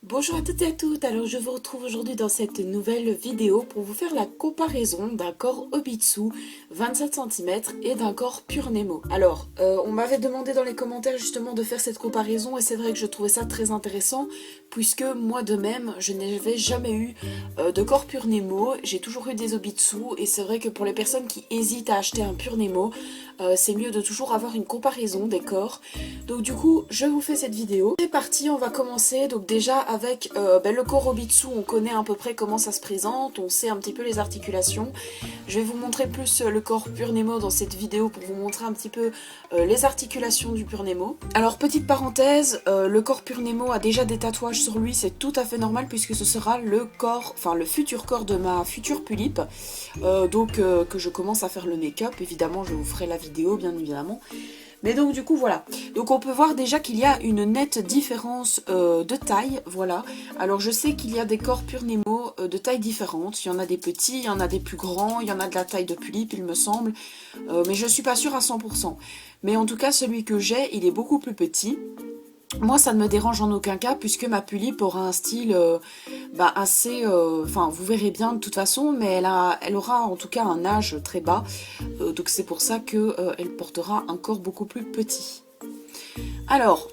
Bonjour à toutes et à toutes, alors je vous retrouve aujourd'hui dans cette nouvelle vidéo pour vous faire la comparaison d'un corps Obitsu 27 cm et d'un corps Pure Nemo. Alors, on m'avait demandé dans les commentaires justement de faire cette comparaison et c'est vrai que je trouvais ça très intéressant puisque moi de même, je n'avais jamais eu de corps Pure Nemo, j'ai toujours eu des Obitsu et c'est vrai que pour les personnes qui hésitent à acheter un Pure Nemo, c'est mieux de toujours avoir une comparaison des corps. Donc du coup, je vous fais cette vidéo. C'est parti, on va commencer. Donc déjà avec le corps Obitsu, on connaît à peu près comment ça se présente, on sait un petit peu les articulations. Je vais vous montrer plus le corps Pure Nemo dans cette vidéo pour vous montrer un petit peu les articulations du Pure Nemo. Alors petite parenthèse, le corps Pure Nemo a déjà des tatouages sur lui, c'est tout à fait normal puisque ce sera le corps, enfin le futur corps de ma future Pulippe. Que je commence à faire le make-up, évidemment je vous ferai la vidéo bien évidemment. Mais donc du coup voilà, donc on peut voir déjà qu'il y a une nette différence de taille, voilà. Alors je sais qu'il y a des corps Pure Nemo de tailles différentes, il y en a des petits, il y en a des plus grands, il y en a de la taille de Pulippe il me semble, mais je suis pas sûre à 100%. Mais en tout cas celui que j'ai il est beaucoup plus petit. Moi, ça ne me dérange en aucun cas puisque ma Pulippe aura un style assez... Enfin, vous verrez bien de toute façon, mais elle aura en tout cas un âge très bas. Donc c'est pour ça qu'elle portera un corps beaucoup plus petit. Alors,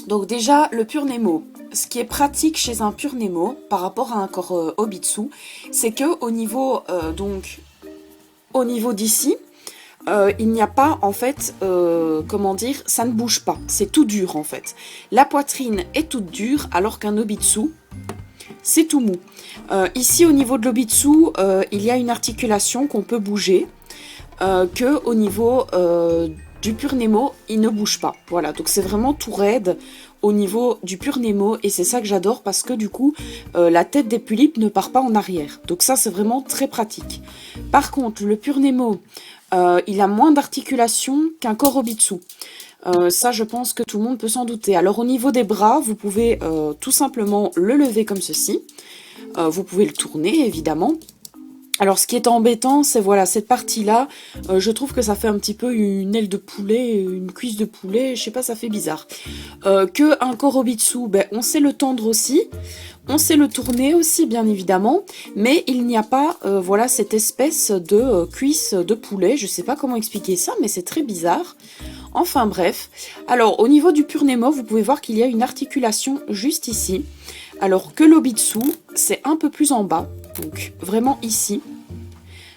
donc déjà, le Pure Nemo. Ce qui est pratique chez un Pure Nemo par rapport à un corps Obitsu, c'est que au niveau d'ici, il n'y a pas, en fait, comment dire, ça ne bouge pas. C'est tout dur, en fait. La poitrine est toute dure, alors qu'un Obitsu, c'est tout mou. Ici, au niveau de l'Obitsu, il y a une articulation qu'on peut bouger, que au niveau du Pure Nemo, il ne bouge pas. Voilà, donc c'est vraiment tout raide au niveau du Pure Nemo, et c'est ça que j'adore, parce que du coup, la tête des Pulipes ne part pas en arrière. Donc ça, c'est vraiment très pratique. Par contre, le Pure Nemo... il a moins d'articulation qu'un corps Obitsu. Ça, je pense que tout le monde peut s'en douter. Alors, au niveau des bras, vous pouvez tout simplement le lever comme ceci. Vous pouvez le tourner, évidemment. Alors, ce qui est embêtant, c'est voilà, cette partie-là, je trouve que ça fait un petit peu une aile de poulet, une cuisse de poulet, je sais pas, ça fait bizarre. Que un Korobitsu, ben, on sait le tendre aussi, on sait le tourner aussi, bien évidemment, mais il n'y a pas, voilà, cette espèce de cuisse de poulet, je sais pas comment expliquer ça, mais c'est très bizarre. Enfin bref, alors au niveau du Pure Nemo, vous pouvez voir qu'il y a une articulation juste ici, alors que l'Obitsu, c'est un peu plus en bas, donc vraiment ici.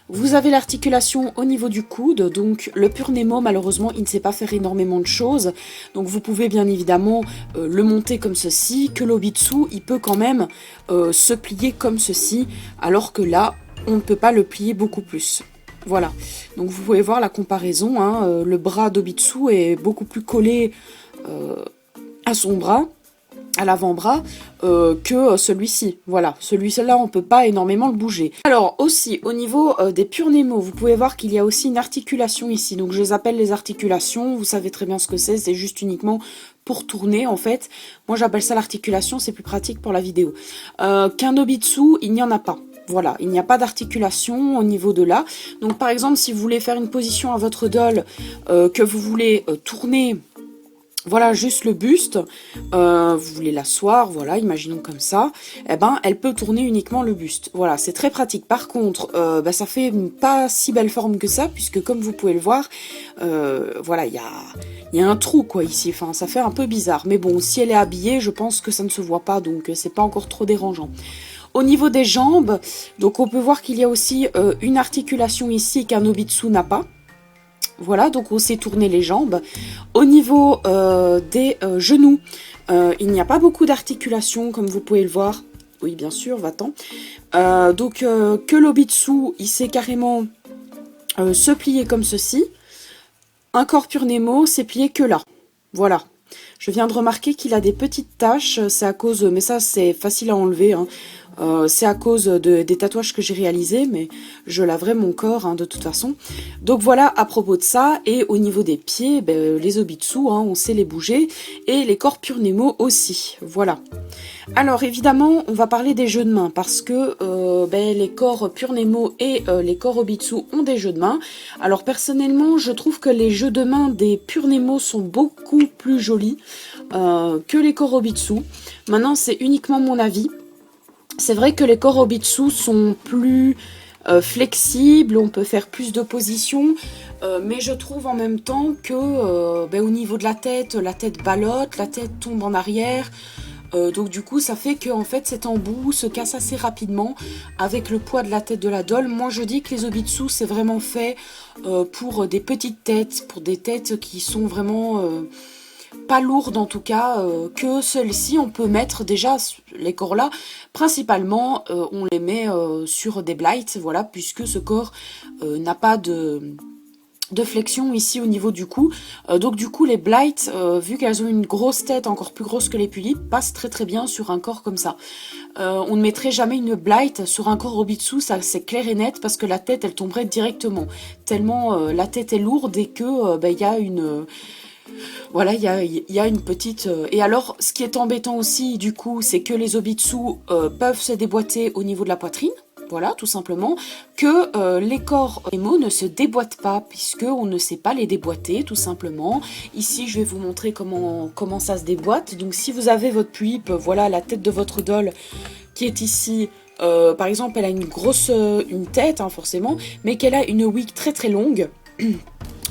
Vous avez l'articulation au niveau du coude, donc le Pure Nemo, malheureusement, il ne sait pas faire énormément de choses. Donc vous pouvez bien évidemment le monter comme ceci, que l'Obitsu, il peut quand même se plier comme ceci, alors que là, on ne peut pas le plier beaucoup plus. Voilà, donc vous pouvez voir la comparaison, hein, le bras d'Obitsu est beaucoup plus collé à son bras, à l'avant-bras, que celui-ci. Voilà, celui-là, on peut pas énormément le bouger. Alors, aussi, au niveau des Pure Nemo, vous pouvez voir qu'il y a aussi une articulation ici. Donc, je les appelle les articulations. Vous savez très bien ce que c'est juste uniquement pour tourner, en fait. Moi, j'appelle ça l'articulation, c'est plus pratique pour la vidéo. Qu'un Obitsu, il n'y en a pas. Voilà, il n'y a pas d'articulation au niveau de là. Donc, par exemple, si vous voulez faire une position à votre doll, que vous voulez tourner... Voilà, juste le buste, vous voulez l'asseoir, voilà, imaginons comme ça, eh ben, elle peut tourner uniquement le buste. Voilà, c'est très pratique. Par contre, ça fait pas si belle forme que ça, puisque comme vous pouvez le voir, voilà, il y a un trou, quoi, ici. Enfin, ça fait un peu bizarre. Mais bon, si elle est habillée, je pense que ça ne se voit pas, donc c'est pas encore trop dérangeant. Au niveau des jambes, donc on peut voir qu'il y a aussi une articulation ici qu'un Obitsu n'a pas. Voilà, donc on sait tourner les jambes. Au niveau des genoux, il n'y a pas beaucoup d'articulation, comme vous pouvez le voir. Oui, bien sûr, va-t'en. Que l'Obitsu, il sait carrément se plier comme ceci. Un corps Pure Nemo, c'est plié que là. Voilà. Je viens de remarquer qu'il a des petites taches, c'est à cause, mais ça c'est facile à enlever, hein. C'est à cause des tatouages que j'ai réalisés, mais je laverai mon corps, hein, de toute façon. Donc voilà, à propos de ça, et au niveau des pieds, ben, les Obitsu, hein, on sait les bouger, et les corps Pure Nemo aussi, voilà. Alors évidemment, on va parler des jeux de main, parce que les corps Pure Nemo et les corps Obitsu ont des jeux de main. Alors personnellement, je trouve que les jeux de main des Pure Nemo sont beaucoup plus jolis. que les Korobitsu. Maintenant, c'est uniquement mon avis. C'est vrai que les Korobitsu sont plus flexibles, on peut faire plus de positions, mais je trouve en même temps que au niveau de la tête ballotte, la tête tombe en arrière. Donc du coup ça fait que en fait cet embout se casse assez rapidement avec le poids de la tête de la doll. Moi je dis que les Obitsu c'est vraiment fait pour des petites têtes, pour des têtes qui sont vraiment pas lourdes en tout cas, que celles-ci on peut mettre déjà les corps là, principalement on les met sur des blights, voilà, puisque ce corps n'a pas de flexion ici au niveau du cou. Donc du coup les blights, vu qu'elles ont une grosse tête encore plus grosse que les pulipes, passent très très bien sur un corps comme ça. On ne mettrait jamais une blight sur un corps Obitsu, ça c'est clair et net, parce que la tête elle tomberait directement. Tellement la tête est lourde et que y a une... Voilà, il y a une petite... Et alors, ce qui est embêtant aussi, du coup, c'est que les Obitsu peuvent se déboîter au niveau de la poitrine. Voilà, tout simplement. Que les corps émo ne se déboîtent pas, puisqu'on ne sait pas les déboîter, tout simplement. Ici, je vais vous montrer comment ça se déboîte. Donc, si vous avez votre puip, voilà, la tête de votre doll qui est ici... par exemple, elle a une tête, hein, forcément, mais qu'elle a une wig très très longue.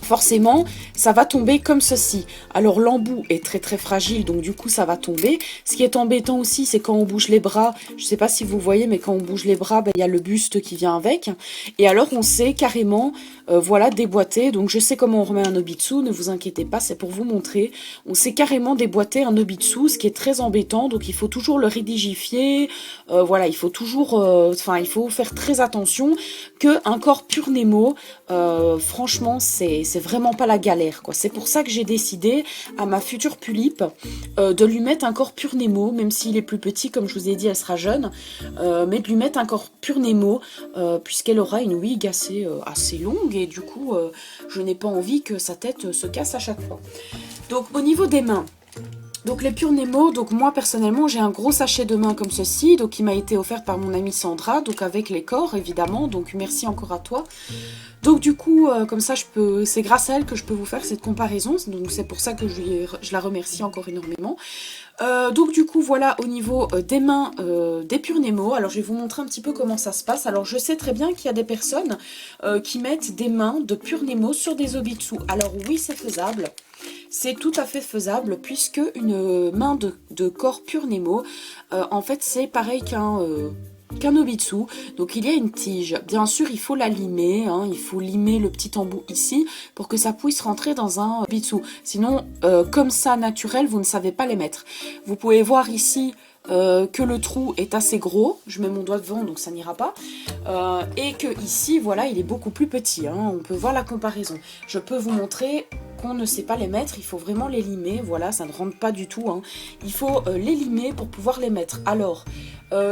Forcément, ça va tomber comme ceci. Alors l'embout est très très fragile, donc du coup ça va tomber. Ce qui est embêtant aussi, c'est quand on bouge les bras, je ne sais pas si vous voyez, mais quand on bouge les bras, il y a le buste qui vient avec. Et alors on sait carrément, voilà, déboîter. Donc je sais comment on remet un Obitsu, ne vous inquiétez pas, c'est pour vous montrer. On sait carrément déboîter un Obitsu, ce qui est très embêtant, donc il faut toujours le rigidifier. Voilà, il faut toujours, il faut faire très attention qu'un corps pur Nemo, franchement, c'est vraiment pas la galère, quoi. C'est pour ça que j'ai décidé à ma future pulipe de lui mettre un corps pur Nemo, même s'il est plus petit, comme je vous ai dit, elle sera jeune, mais de lui mettre un corps pur Nemo, puisqu'elle aura une wig assez longue, et du coup, je n'ai pas envie que sa tête se casse à chaque fois. Donc, au niveau des mains, donc les Pure Nemo, donc moi personnellement j'ai un gros sachet de main comme ceci, donc qui m'a été offert par mon amie Sandra, donc avec les corps évidemment, donc merci encore à toi. Donc du coup, comme ça c'est grâce à elle que je peux vous faire cette comparaison, donc c'est pour ça que je la remercie encore énormément. Donc du coup voilà au niveau des mains des Pure Nemo. Alors je vais vous montrer un petit peu comment ça se passe. Alors je sais très bien qu'il y a des personnes qui mettent des mains de Pure Nemo sur des Obitsu. Alors oui c'est faisable. C'est tout à fait faisable puisque une main de corps Pure Nemo, en fait c'est pareil qu'un Obitsu. Donc il y a une tige. Bien sûr il faut la limer, hein, il faut limer le petit embout ici pour que ça puisse rentrer dans un Obitsu. Sinon comme ça naturel vous ne savez pas les mettre. Vous pouvez voir ici que le trou est assez gros, je mets mon doigt devant donc ça n'ira pas, et que ici voilà il est beaucoup plus petit, hein, on peut voir la comparaison. Je peux vous montrer qu'on ne sait pas les mettre, il faut vraiment les limer, voilà ça ne rentre pas du tout, hein. Il faut les limer pour pouvoir les mettre. Alors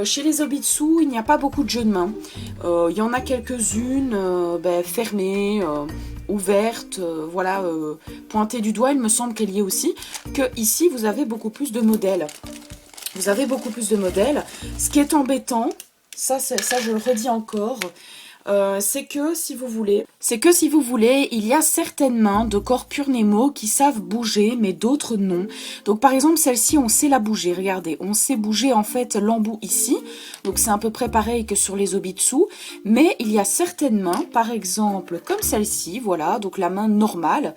chez les Obitsu il n'y a pas beaucoup de jeux de main, il y en a quelques-unes fermées, ouverte, voilà, pointée du doigt, il me semble qu'elle y est aussi, que ici vous avez beaucoup plus de modèles. Vous avez beaucoup plus de modèles. Ce qui est embêtant, ça je le redis encore, c'est que si vous voulez, il y a certaines mains de corps Pure Nemo qui savent bouger, mais d'autres non. Donc par exemple celle-ci, on sait la bouger. Regardez, on sait bouger en fait l'embout ici. Donc c'est à peu près pareil que sur les Obitsu. Mais il y a certaines mains, par exemple comme celle-ci, voilà, donc la main normale.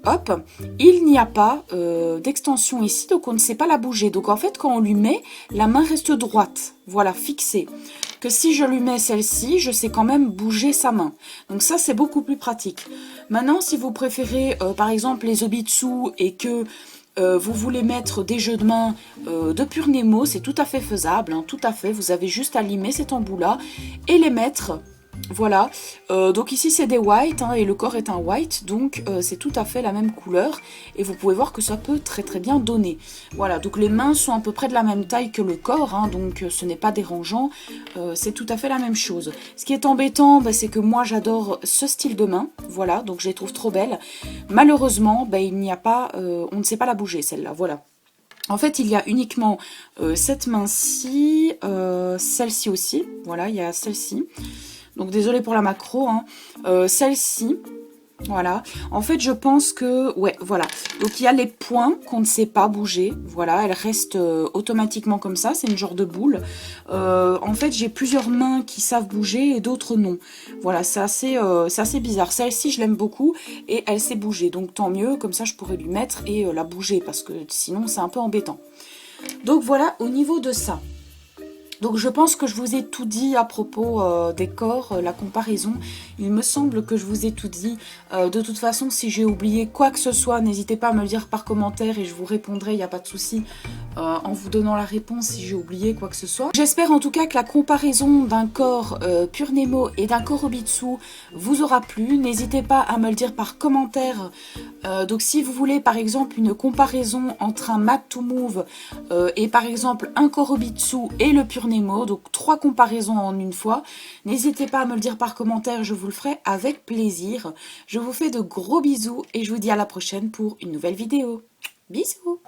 Hop, il n'y a pas d'extension ici, donc on ne sait pas la bouger. Donc en fait, quand on lui met, la main reste droite, voilà, fixée. Que si je lui mets celle-ci, je sais quand même bouger sa main. Donc ça, c'est beaucoup plus pratique. Maintenant, si vous préférez, par exemple, les Obitsu et que vous voulez mettre des jeux de main de Pure Nemo, c'est tout à fait faisable, hein, tout à fait. Vous avez juste à limer cet embout-là et les mettre... Voilà, donc ici c'est des white, hein, et le corps est un white, donc c'est tout à fait la même couleur, et vous pouvez voir que ça peut très très bien donner. Voilà, donc les mains sont à peu près de la même taille que le corps, hein, donc ce n'est pas dérangeant, c'est tout à fait la même chose. Ce qui est embêtant, c'est que moi j'adore ce style de main, voilà, donc je les trouve trop belles. Malheureusement, il n'y a pas, on ne sait pas la bouger celle-là, voilà. En fait, il y a uniquement cette main-ci, celle-ci aussi, voilà, il y a celle-ci. Donc désolée pour la macro, hein. Celle-ci, Voilà, en fait je pense que, ouais, voilà. Donc il y a les points qu'on ne sait pas bouger, voilà, elles restent automatiquement comme ça, c'est une genre de boule. En fait j'ai plusieurs mains qui savent bouger et d'autres non. Voilà, c'est assez bizarre. Celle-ci je l'aime beaucoup et elle sait bouger, donc tant mieux, comme ça je pourrais lui mettre et la bouger, parce que sinon c'est un peu embêtant. Donc voilà, au niveau de ça. Donc je pense que je vous ai tout dit à propos des corps, la comparaison. Il me semble que je vous ai tout dit. De toute façon, si j'ai oublié quoi que ce soit, n'hésitez pas à me le dire par commentaire et je vous répondrai, il n'y a pas de souci, en vous donnant la réponse si j'ai oublié quoi que ce soit. J'espère en tout cas que la comparaison d'un corps Pure Nemo et d'un corps Obitsu vous aura plu. N'hésitez pas à me le dire par commentaire. Donc si vous voulez par exemple une comparaison entre un Mat to Move et par exemple un corps Obitsu et le Pure Nemo, donc 3 comparaisons en une fois, n'hésitez pas à me le dire par commentaire, je vous le ferai avec plaisir. Je vous fais de gros bisous et je vous dis à la prochaine pour une nouvelle vidéo. Bisous!